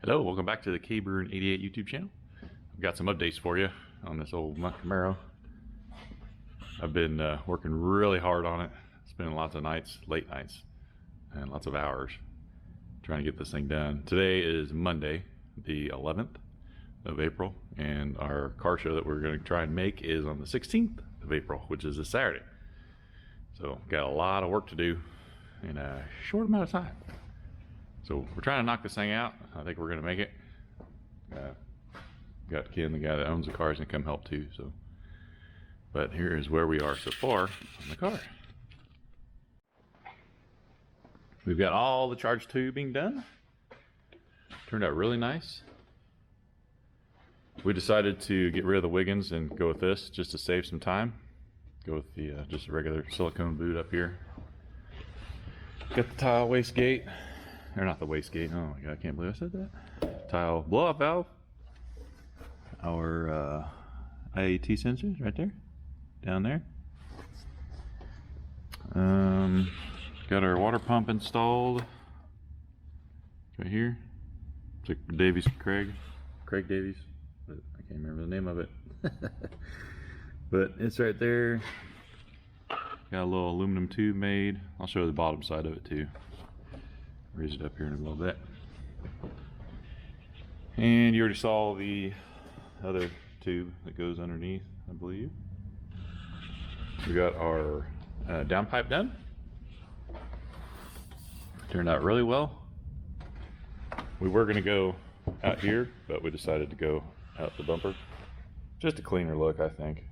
Hello, welcome back to the K-Burn88 YouTube channel. I've got some updates for you on this old Camaro. I've been working really hard on it, spending lots of nights, late nights, and lots of hours trying to get this thing done. Today is Monday, the 11th of April, and our car show that we're going to try and make is on the 16th of April, which is a Saturday. So, got a lot of work to do in a short amount of time. So we're trying to knock this thing out. I think we're gonna make it. Got Ken, the guy that owns the cars, and come help too. So, but here is where we are so far on the car. We've got all the charge tubing done. Turned out really nice. We decided to get rid of the Wiggins and go with this just to save some time. Go with the just a regular silicone boot up here. Got the tile wastegate. Or not the wastegate. Oh my god, I can't believe I said that. Tile blow-off valve. Our IAT sensors right there. Down there. Got our water pump installed. Right here. It's like Craig Davies. I can't remember the name of it. But it's right there. Got a little aluminum tube made. I'll show you the bottom side of it too. Raise it up here in a little bit. And you already saw the other tube that goes underneath, I believe. We got our downpipe done. Turned out really well. We were going to go out here, but we decided to go out the bumper. Just a cleaner look, I think.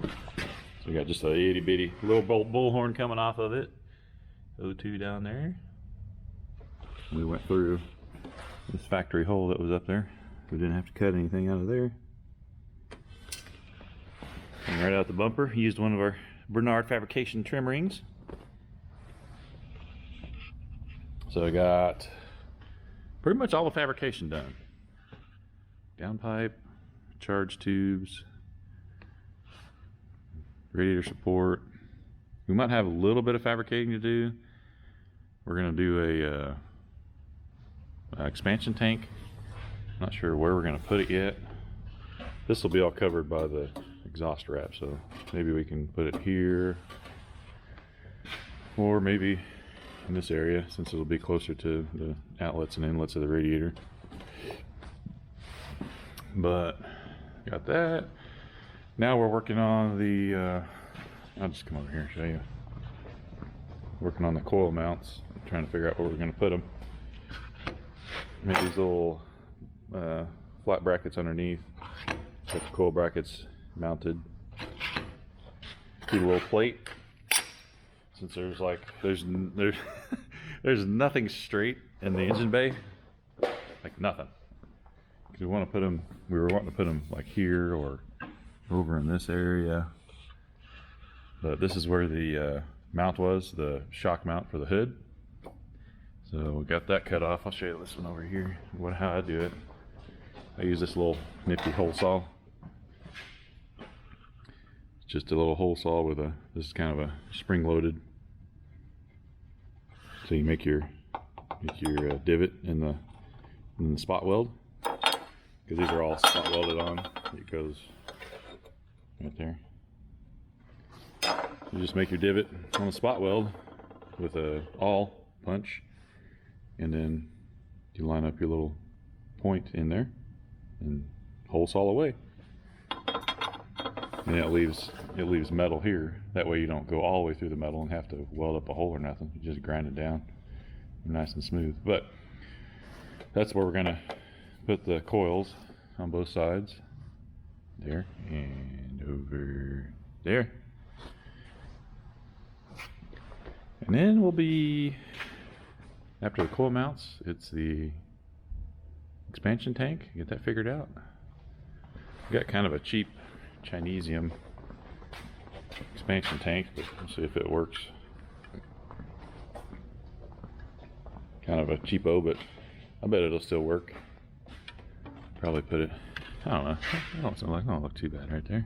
So we got just a itty bitty little bullhorn coming off of it. O2 down there. We went through this factory hole that was up there. We didn't have to cut anything out of there. And right out the bumper, used one of our Bernard fabrication trim rings. So I got pretty much all the fabrication done. Downpipe, charge tubes, radiator support. We might have a little bit of fabricating to do. We're going to do a expansion tank. Not sure where we're going to put it yet. This will be all covered by the exhaust wrap, so maybe we can put it here, or maybe in this area since it'll be closer to the outlets and inlets of the radiator. But got that. Now we're working on the I'll just come over here and show you. Working on the coil mounts. I'm trying to figure out where we're going to put them. Made these little flat brackets underneath. Got the coil brackets mounted. Keep a little plate. Since there's like there's nothing straight in the engine bay, like nothing. Because we want to put them. We were wanting to put them like here or over in this area. But this is where the mount was, the shock mount for the hood. So we got that cut off. I'll show you this one over here, how I do it. I use this little nifty hole saw. It's just a little hole saw with this is kind of a spring loaded. So you make your divot in the spot weld. Because these are all spot welded on. It goes right there. You just make your divot on the spot weld with a awl punch, and then you line up your little point in there and hole saw away. And it leaves metal here. That way you don't go all the way through the metal and have to weld up a hole or nothing. You just grind it down nice and smooth. But that's where we're gonna put the coils on both sides. There and over there. And then we'll be, after the coil mounts, it's the expansion tank. Get that figured out. We got kind of a cheap Chinesium expansion tank, but we'll see if it works. Kind of a cheapo, but I bet it'll still work. Probably put it, I don't know. It don't look too bad right there.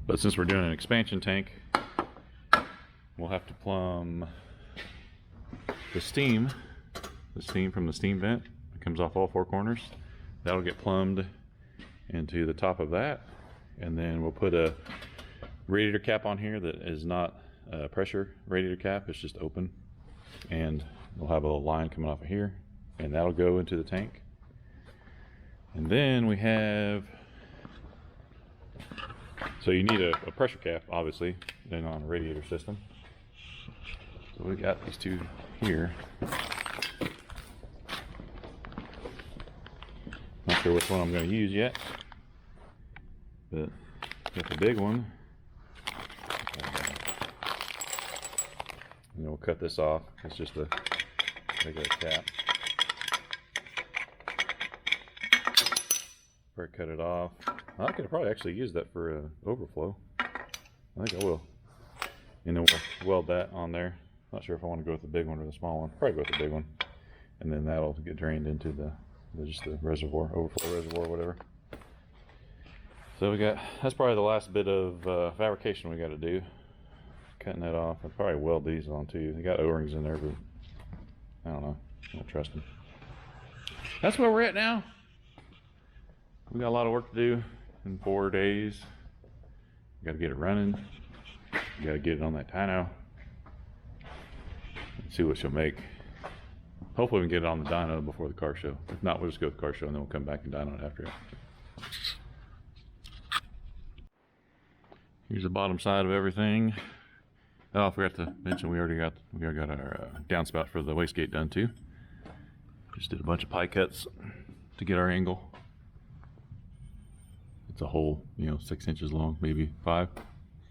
But since we're doing an expansion tank, we'll have to plumb the steam from the steam vent. It comes off all four corners. That'll get plumbed into the top of that, and then we'll put a radiator cap on here that is not a pressure radiator cap. It's just open, and we'll have a little line coming off of here, and that'll go into the tank. And then we have, so you need a pressure cap, obviously, then on a radiator system. So we got these two here. Not sure which one I'm going to use yet, but got the big one. And then we'll cut this off. It's just a regular cap. Probably cut it off. I could probably actually use that for overflow. I think I will. And then we'll weld that on there. Not sure if I want to go with the big one or the small one. Probably go with the big one. And then that'll get drained into just the reservoir, overflow reservoir, whatever. So we got, that's probably the last bit of fabrication we got to do. Cutting that off. I'll probably weld these on too. They got O-rings in there, but I don't know. I don't trust them. That's where we're at now. We got a lot of work to do in 4 days. We got to get it running. We got to get it on that dyno. See what she'll make. Hopefully we can get it on the dyno before the car show. If not, we'll just go to the car show and then we'll come back and dyno it after it. Here's the bottom side of everything. Oh, I forgot to mention we already got our downspout for the wastegate done too. Just did a bunch of pie cuts to get our angle. It's a hole, 6 inches long, maybe 5.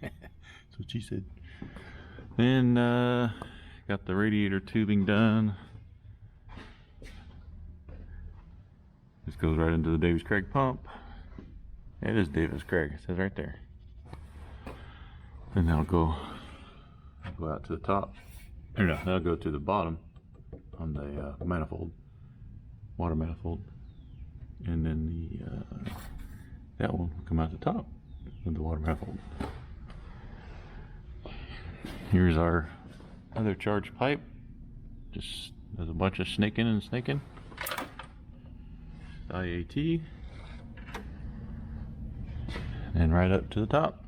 That's what she said. Then got the radiator tubing done. This goes right into the Davis Craig pump. It is Davis Craig, it says right there. And that'll go out to the top. Or no, that'll go to the bottom on the manifold, water manifold. And then that one will come out the top of the water manifold. Here's our other charge pipe. Just there's a bunch of snaking and snaking. IAT. And right up to the top.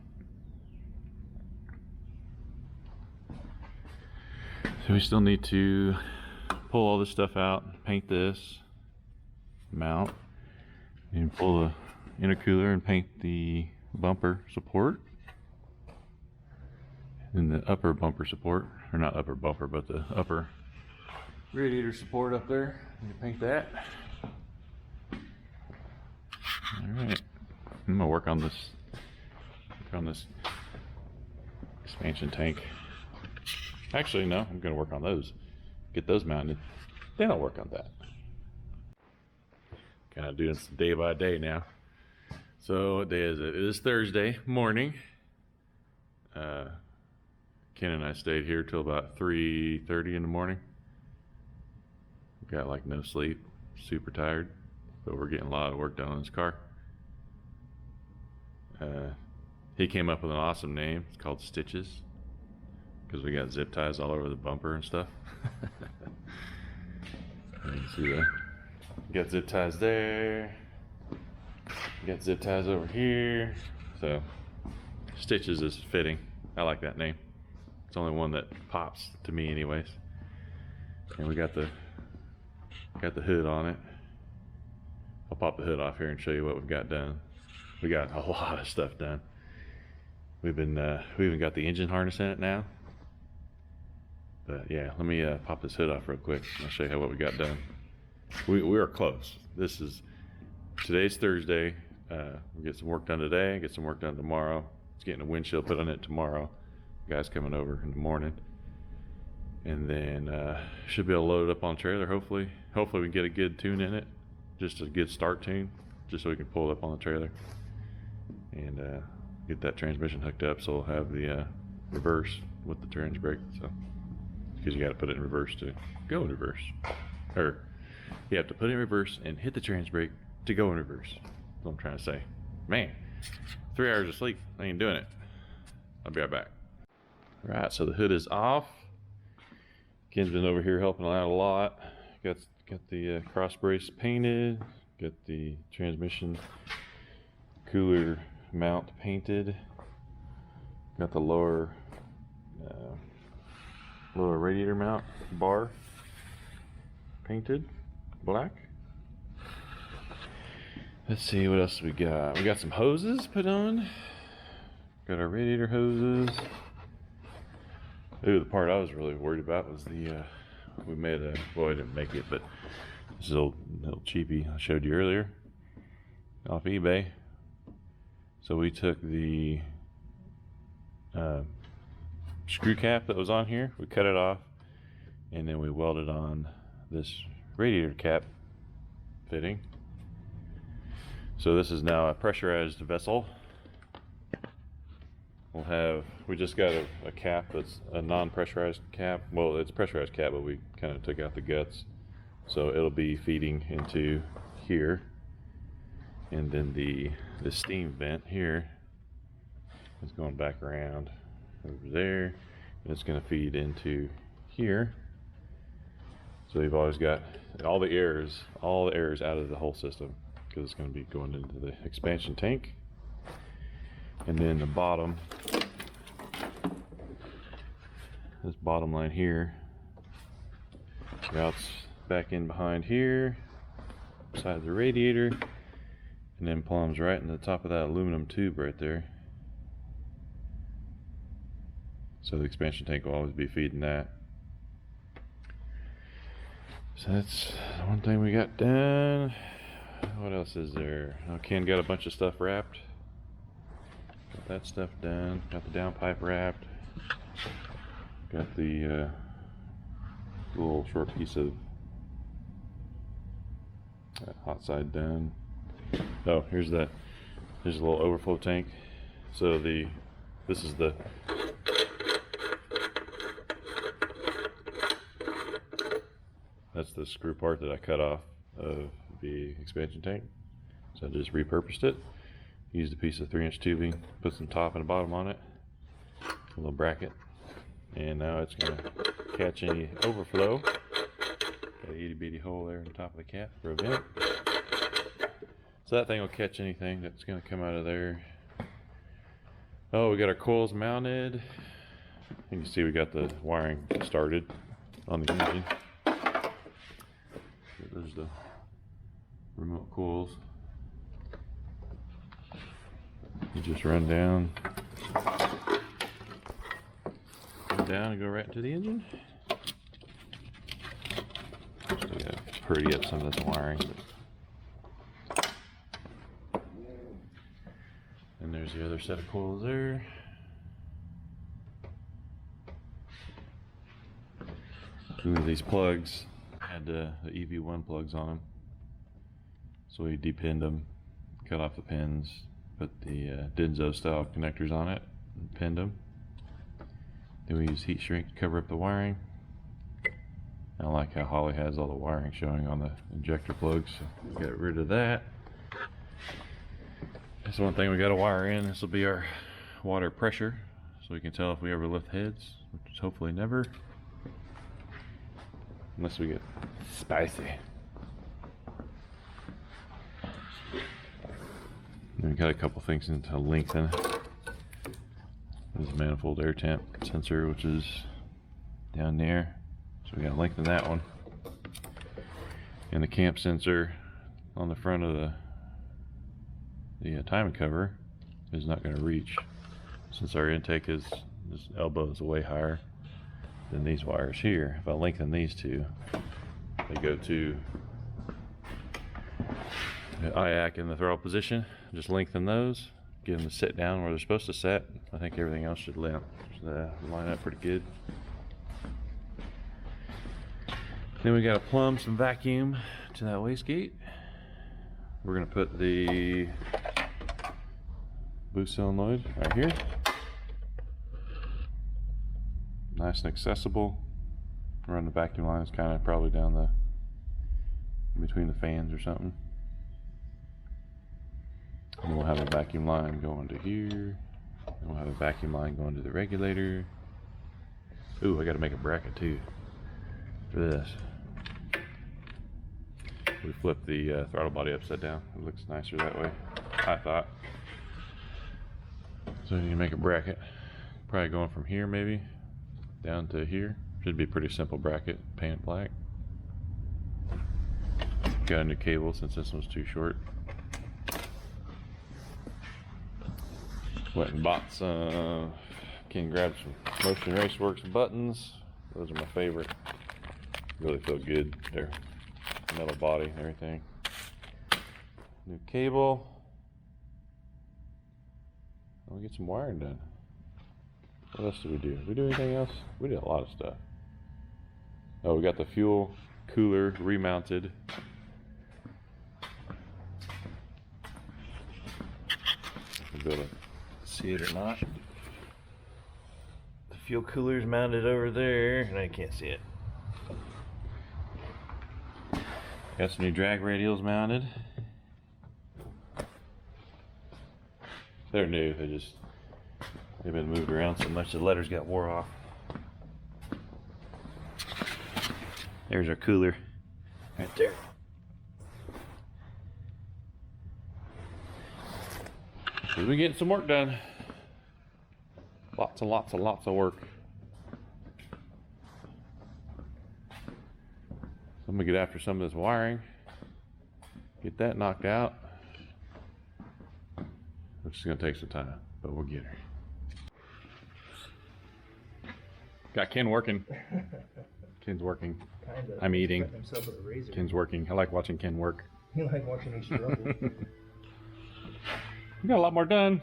So we still need to pull all this stuff out, paint this, mount, and pull the intercooler and paint the bumper support. And the upper bumper support, or not upper bumper, but the upper radiator support up there. Need to paint that. Alright. I'm gonna work on this expansion tank. Actually, no, I'm gonna work on those. Get those mounted. Then I'll work on that. Kind of doing this day by day now. So what day is it? It is Thursday morning. Ken and I stayed here till about 3:30 in the morning. Got like no sleep, super tired, but we're getting a lot of work done on this car. He came up with an awesome name. It's called Stitches, because we got zip ties all over the bumper and stuff. You can see that. Got zip ties there. Got zip ties over here. So Stitches is fitting. I like that name. It's the only one that pops to me anyways. And we got the hood on it. I'll pop the hood off here and show you what we've got done. We got a lot of stuff done. We even got the engine harness in it now. But yeah, let me pop this hood off real quick. I'll show you what we got done. We are close. Today's Thursday. We'll get some work done today, get some work done tomorrow. It's getting a windshield put on it tomorrow. Guys coming over in the morning. And then should be able to load it up on the trailer, hopefully. Hopefully we can get a good tune in it. Just a good start tune, just so we can pull it up on the trailer. And get that transmission hooked up so we'll have the reverse with the trans brake. So, because you got to put it in reverse to go in reverse. Or you have to put it in reverse and hit the trans brake to go in reverse. That's what I'm trying to say. Man, 3 hours of sleep, I ain't doing it. I'll be right back. All right, so the hood is off. Ken's been over here helping out a lot. Got the cross brace painted. Got the transmission cooler mount painted. Got the lower radiator mount bar painted black. Let's see what else we got. We got some hoses put on. Got our radiator hoses. Ooh, the part I was really worried about was we made a, well, I didn't make it, but this is a little cheapie I showed you earlier off eBay. So we took the screw cap that was on here, we cut it off, and then we welded on this radiator cap fitting. So this is now a pressurized vessel. We just got a cap that's a non-pressurized cap. Well, it's a pressurized cap, but we kind of took out the guts. So it'll be feeding into here. And then the steam vent here is going back around over there. And it's going to feed into here. So you've always got all the airs out of the whole system, because it's going to be going into the expansion tank. And then the bottom, this bottom line here, routes back in behind here, beside the radiator, and then plumbs right in the top of that aluminum tube right there. So the expansion tank will always be feeding that. So that's one thing we got done. What else is there? Oh, Ken got a bunch of stuff wrapped. Got that stuff done. Got the downpipe wrapped. Got the little short piece of hot side done. Oh, here's a little overflow tank. So this is that's the screw part that I cut off of the expansion tank. So I just repurposed it. Used a piece of 3-inch tubing, put some top and a bottom on it, a little bracket, and now it's going to catch any overflow. Got a itty bitty hole there in the top of the cap for a vent. So that thing will catch anything that's going to come out of there. Oh, we got our coils mounted. You can see we got the wiring started on the engine. There's the remote coils. You just run down and go right into the engine. Still gotta pretty up some of this wiring. And there's the other set of coils there. And these plugs had the EV1 plugs on them. So we depinned them, cut off the pins, put the Denso style connectors on it, and pinned them. Then we use heat shrink to cover up the wiring. I don't like how Holly has all the wiring showing on the injector plugs, so we got rid of that. That's one thing we got to wire in. This will be our water pressure, so we can tell if we ever lift heads, which is hopefully never, unless we get spicy. And we got a couple things to lengthen. This manifold air temp sensor, which is down there, so we got to lengthen that one. And the camp sensor on the front of the timing cover is not going to reach, since our intake is, this elbow is way higher than these wires here. If I lengthen these two, they go to the IAC in the throttle position. Just lengthen those, get them to sit down where they're supposed to sit. I think everything else should line up pretty good. Then we got to plumb some vacuum to that wastegate. We're going to put the boost solenoid right here. Nice and accessible. Run the vacuum lines kind of probably down between the fans or something. And we'll have a vacuum line going to here. And we'll have a vacuum line going to the regulator. Ooh, I got to make a bracket too. for this. We flip the throttle body upside down. It looks nicer that way, I thought. So you can make a bracket. Probably going from here maybe down to here. Should be a pretty simple bracket, painted black. Got a new cable since this one's too short. Went and bought some, can grab some Motion Raceworks buttons. Those are my favorite. Really feel good. They're metal body and everything. New cable. We'll get some wiring done. What else did we do? Did we do anything else? We did a lot of stuff. Oh, we got the fuel cooler remounted. Be able to see it or not. The fuel cooler's mounted over there, and I can't see it. Got some new drag radials mounted. They're new. They've been moved around so much the letters got wore off. There's our cooler right there. We've been getting some work done. Lots and lots and lots of work. So I'm gonna get after some of this wiring, get that knocked out, which is gonna take some time, but we'll get her. Got Ken working. Ken's working. Kinda. I'm eating. Cut himself with a razor. Ken's working. I like watching Ken work. You like watching him struggle. We got a lot more done.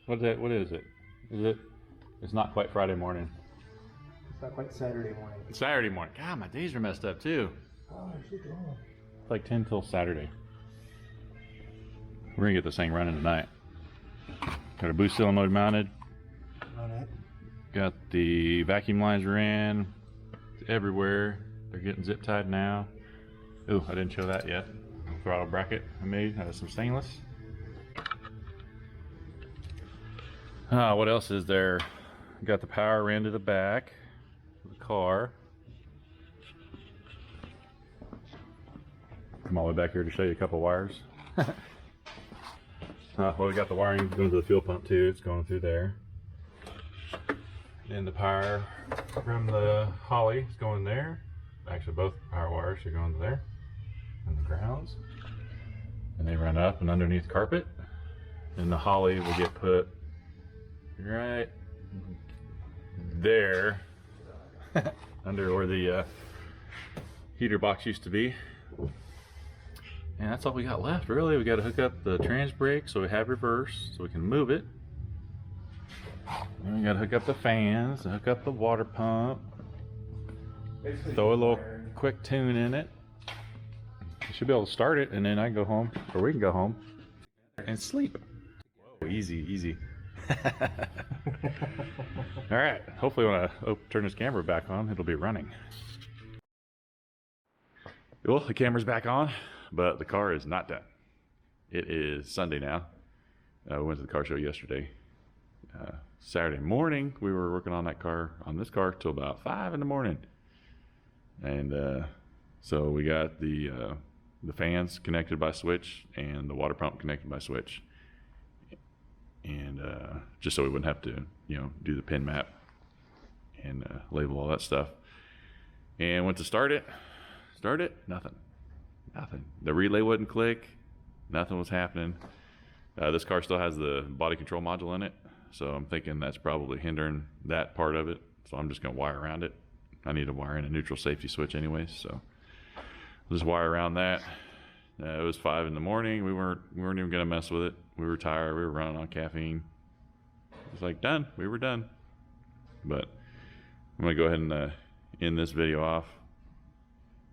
What is it? What is it? It's not quite Friday morning. It's not quite Saturday morning. It's Saturday morning. God, my days are messed up too. Oh, shit, wrong. It's like 10 till Saturday. We're gonna get this thing running tonight. Got our boost solenoid mounted. On it. Got the vacuum lines ran everywhere. They're getting zip tied now. Oh, I didn't show that yet. Throttle bracket I made out of some stainless. What else is there? Got the power ran to the back of the car. Come all the way back here to show you a couple wires. Well, we got the wiring going to the fuel pump too. It's going through there. And the power from the Holly is going there. Actually, both power wires are going there. And the grounds. And they run up and underneath carpet. And the Holly will get put right there. Under where the heater box used to be. And that's all we got left, really. We got to hook up the trans brake so we have reverse, so we can move it. And we got to hook up the fans, and hook up the water pump. Basically Throw a little quick tune in it. We should be able to start it, and then I can go home, or we can go home and sleep. Whoa, easy, easy. All right. Hopefully, when I turn this camera back on, it'll be running. Well, the camera's back on, but the car is not done. It is Sunday now. We went to the car show yesterday. Saturday morning, we were working on this car till about 5 in the morning. And so we got the fans connected by switch and the water pump connected by switch. And just so we wouldn't have to, do the pin map and label all that stuff. And went to start it, nothing. The relay wouldn't click, nothing was happening. This car still has the body control module in it, so I'm thinking that's probably hindering that part of it. So I'm just gonna wire around it. I need to wire in a neutral safety switch anyways, so I'll just wire around that. It was 5 in the morning. We weren't even gonna mess with it. We were tired. We were running on caffeine. It was like done. We were done. But I'm gonna go ahead and end this video off.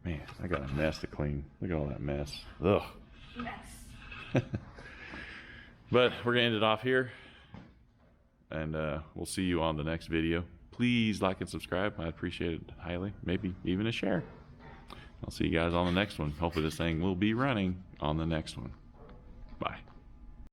Man, I got a mess to clean. Look at all that mess. Ugh. Mess. But we're gonna end it off here, and we'll see you on the next video. Please like and subscribe. I appreciate it highly. Maybe even a share. I'll see you guys on the next one. Hopefully this thing will be running on the next one. Bye.